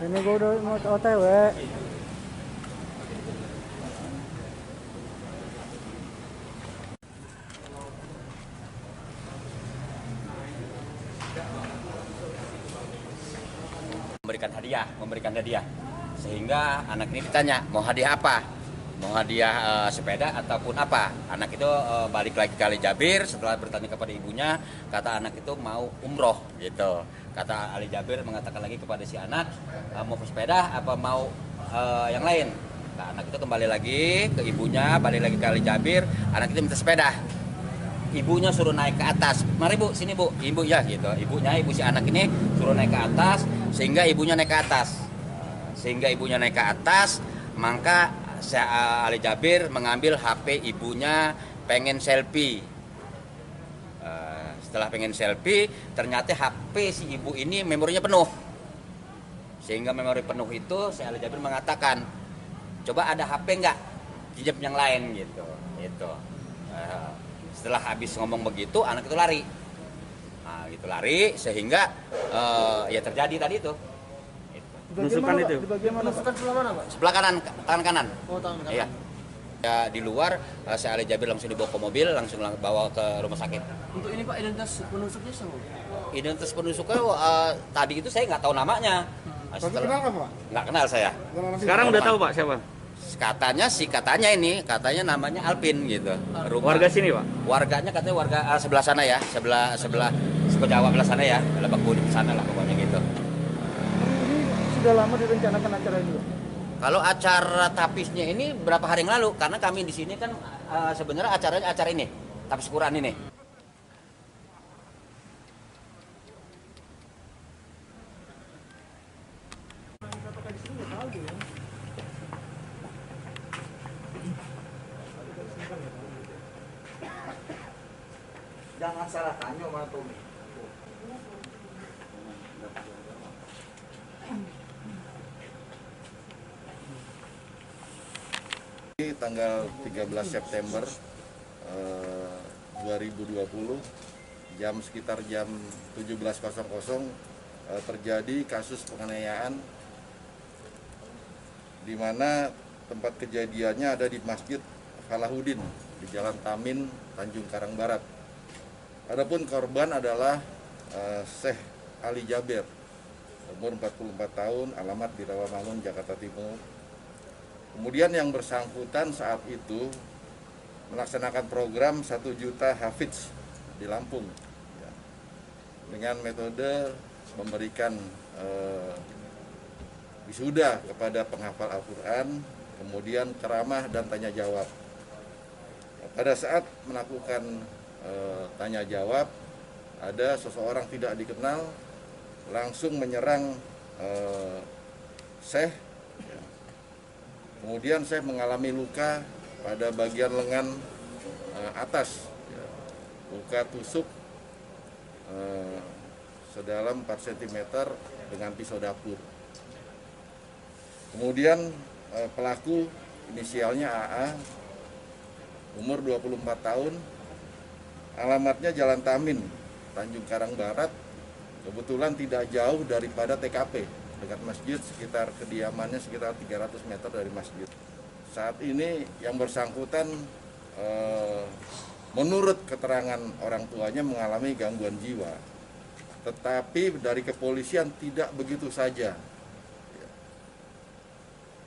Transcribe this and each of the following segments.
Ini gue udah mau OTW. memberikan hadiah, sehingga anak ini ditanya mau hadiah apa, mau hadiah sepeda ataupun apa. Anak itu balik lagi ke Ali Jabir setelah bertanya kepada ibunya, kata anak itu mau umroh gitu. Kata Ali Jabir mengatakan lagi kepada si anak, mau sepeda apa mau yang lain. Nah, anak itu kembali lagi ke ibunya, balik lagi ke Ali Jabir, anak itu minta sepeda. Ibunya suruh naik ke atas, mari bu, sini bu, ibu ya gitu. Ibu si anak ini suruh naik ke atas, sehingga ibunya naik ke atas. Maka Ali Jabir mengambil HP ibunya, pengen selfie. Setelah pengen selfie, ternyata HP si ibu ini memorinya penuh. Sehingga memori penuh itu, si Ali Jabir mengatakan, coba ada HP nggak, pinjam yang lain gitu. Setelah habis ngomong begitu, anak itu lari. Nah, gitu lari sehingga ya terjadi tadi itu. Penusukan itu. Di bagian mana? Penusukan sebelah mana, Pak? Sebelah kanan, tangan kanan. Oh, tangan kanan. Iya. Ya, di luar, si Ali Jabir langsung dibawa ke mobil, langsung bawa ke rumah sakit. Untuk ini Pak, identitas penusuknya siapa? Identitas penusuknya tadi itu saya nggak tahu namanya. Kenal nggak Pak? Nggak kenal saya. Sekarang udah tahu Pak siapa? Katanya namanya Alpin gitu. Warga sini Pak? Warganya katanya warga sebelah sana ya, sebelah Jawa belah sana ya, Lebak Bulus sana lah pokoknya gitu. Ini sudah lama direncanakan acara ini Pak? Kalau acara tapisnya ini berapa hari yang lalu, karena kami di sini kan sebenarnya acara ini, tapis Quran ini. Jangan salah tanya sama Tommy. Tanggal 13 September 2020 sekitar jam 17.00 terjadi kasus penganiayaan di mana tempat kejadiannya ada di Masjid Falahuddin di Jalan Tamin, Tanjung Karang Barat. Adapun korban adalah Syekh Ali Jabir, umur 44 tahun, alamat di Rawamangun, Jakarta Timur. Kemudian yang bersangkutan saat itu melaksanakan program 1 juta hafidz di Lampung dengan metode memberikan wisuda kepada penghafal Al-Quran, kemudian ceramah dan tanya jawab. Pada saat melakukan tanya jawab, ada seseorang tidak dikenal langsung menyerang Syekh. Kemudian saya mengalami luka pada bagian lengan atas, luka tusuk sedalam 4 cm dengan pisau dapur. Kemudian pelaku inisialnya AA, umur 24 tahun, alamatnya Jalan Tamin, Tanjung Karang Barat, kebetulan tidak jauh daripada TKP. Dekat masjid, sekitar kediamannya sekitar 300 meter dari masjid. Saat ini yang bersangkutan menurut keterangan orang tuanya mengalami gangguan jiwa, tetapi dari kepolisian tidak begitu saja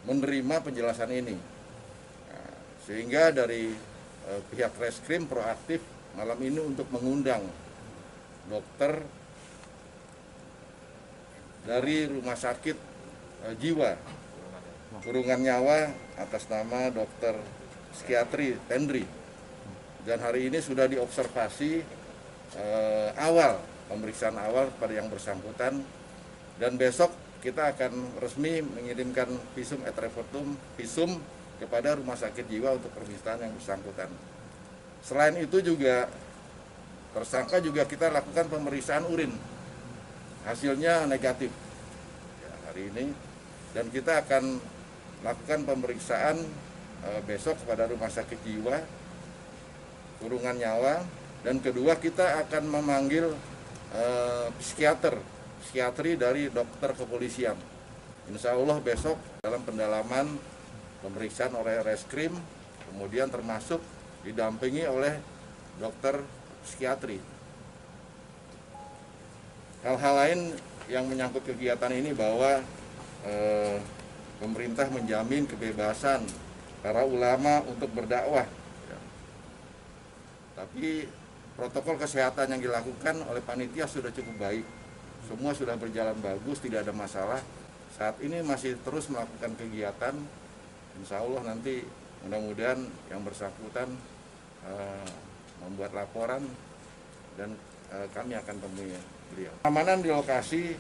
menerima penjelasan ini. Sehingga dari pihak Reskrim proaktif malam ini untuk mengundang dokter dari Rumah Sakit Jiwa Kurungan Nyawa atas nama Dokter Psikiatri Tendri, dan hari ini sudah diobservasi pemeriksaan awal pada yang bersangkutan, dan besok kita akan resmi mengirimkan visum et repertum kepada Rumah Sakit Jiwa untuk pemeriksaan yang bersangkutan. Selain itu juga tersangka juga kita lakukan pemeriksaan urin, hasilnya negatif hari ini, dan kita akan lakukan pemeriksaan besok kepada Rumah Sakit Jiwa Kurungan Nyawa, dan kedua kita akan memanggil psikiatri dari dokter kepolisian Insya Allah besok dalam pendalaman pemeriksaan oleh reskrim, kemudian termasuk didampingi oleh dokter psikiatri. Hal-hal lain yang menyangkut kegiatan ini bahwa pemerintah menjamin kebebasan para ulama untuk berdakwah. Tapi protokol kesehatan yang dilakukan oleh panitia sudah cukup baik. Semua sudah berjalan bagus, tidak ada masalah. Saat ini masih terus melakukan kegiatan. Insya Allah nanti mudah-mudahan yang bersangkutan membuat laporan dan kami akan temui beliau. Keamanan di lokasi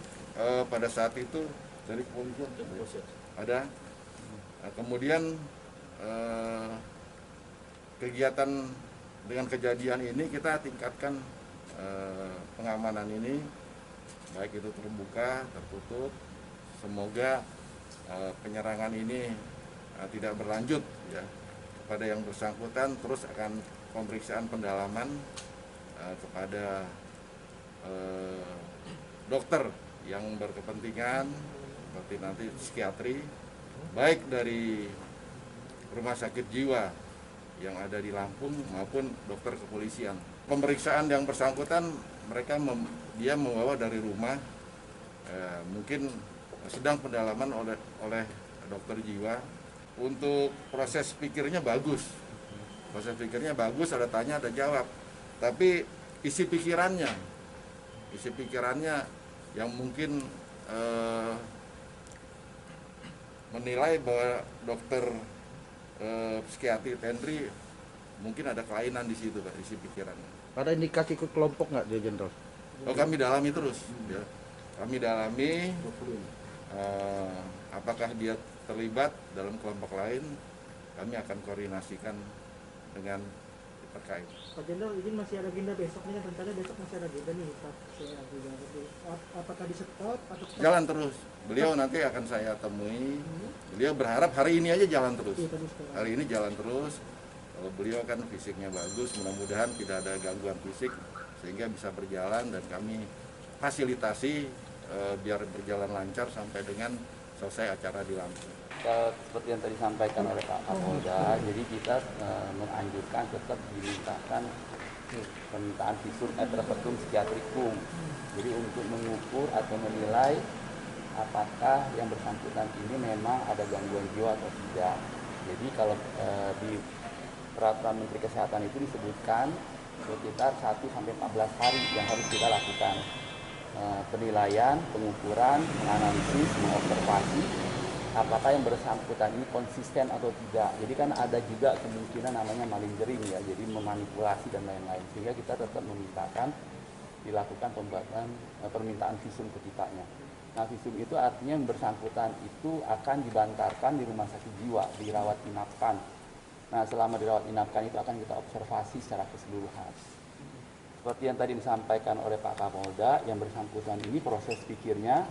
pada saat itu dari kepolisian ada. Kemudian kegiatan dengan kejadian ini kita tingkatkan pengamanan ini, baik itu terbuka, tertutup. Semoga penyerangan ini tidak berlanjut ya kepada yang bersangkutan. Terus akan pemeriksaan pendalaman kepada dokter yang berkepentingan seperti nanti psikiatri, baik dari rumah sakit jiwa yang ada di Lampung maupun dokter kepolisian. Pemeriksaan yang bersangkutan mereka dia membawa dari rumah, mungkin sedang pendalaman oleh dokter jiwa. Untuk proses pikirnya bagus, ada tanya ada jawab. Tapi isi pikirannya yang mungkin menilai bahwa dokter psikiatri Henry mungkin ada kelainan di situ, Pak, isi pikirannya. Ada indikasi ke kelompok nggak dia, Jenderal? Oh, kami dalami terus, ya. Kami dalami apakah dia terlibat dalam kelompok lain. Kami akan koordinasikan dengan terkait. Pak Jenderal, izin masih ada agenda besok nih, rencana besok masih ada agenda nih Pak. Apakah di stop atau Jalan terus. Beliau nanti akan saya temui. Beliau berharap hari ini aja jalan terus. Hari ini jalan terus. Kalau beliau kan fisiknya bagus, mudah-mudahan tidak ada gangguan fisik sehingga bisa berjalan dan kami fasilitasi biar berjalan lancar sampai dengan selesai acara di Lampung. Seperti yang tadi disampaikan oleh Pak Kapolda, jadi kita menganjurkan tetap dimintakan permintaan visum et repertum psikiatrikum. Jadi untuk mengukur atau menilai apakah yang bersangkutan ini memang ada gangguan jiwa atau tidak. Jadi kalau di peraturan Menteri Kesehatan itu disebutkan sekitar 1-14 hari yang harus kita lakukan penilaian, pengukuran, menganalisis, mengobservasi apakah yang bersangkutan ini konsisten atau tidak. Jadi kan ada juga kemungkinan namanya malingering ya, jadi memanipulasi dan lain-lain. Sehingga kita tetap memintakan dilakukan pembuatan permintaan visum ketikanya. Nah, visum itu artinya yang bersangkutan itu akan dibantarkan di rumah sakit jiwa, dirawat inapkan. Nah, selama dirawat inapkan itu akan kita observasi secara keseluruhan. Seperti yang tadi disampaikan oleh Pak Kapolda, yang bersangkutan ini proses pikirnya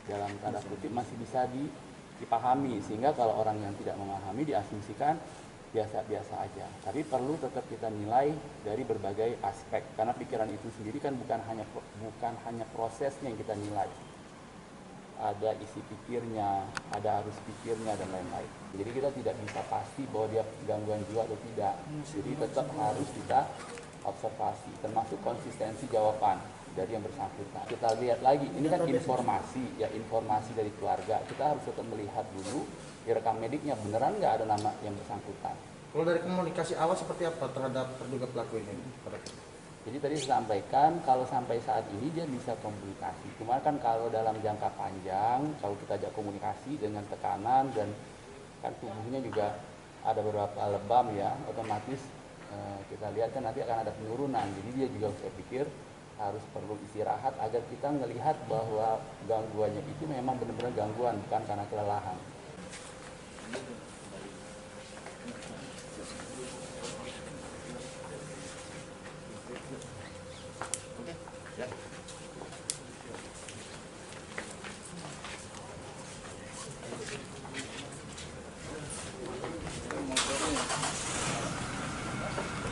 dalam tanda kutip masih bisa dipahami, sehingga kalau orang yang tidak memahami diasumsikan biasa-biasa aja. Tapi perlu tetap kita nilai dari berbagai aspek, karena pikiran itu sendiri kan bukan hanya prosesnya yang kita nilai. Ada isi pikirnya, ada arus pikirnya dan lain-lain. Jadi kita tidak bisa pasti bahwa dia gangguan jiwa atau tidak. Jadi tetap harus kita observasi, termasuk konsistensi jawaban dari yang bersangkutan. Kita lihat lagi, ini kan informasi dari keluarga. Kita harus tetap melihat dulu di rekam mediknya beneran nggak ada nama yang bersangkutan. Kalau dari komunikasi awal seperti apa terhadap terduga pelaku ini? Jadi tadi saya sampaikan kalau sampai saat ini dia bisa komunikasi. Cuma kan kalau dalam jangka panjang, kalau kita ajak komunikasi dengan tekanan dan kan tubuhnya juga ada beberapa lebam ya, otomatis kita lihat kan nanti akan ada penurunan. Jadi dia juga saya pikir harus perlu istirahat agar kita melihat bahwa gangguannya itu memang benar-benar gangguan, bukan karena kelelahan. Oke, ya.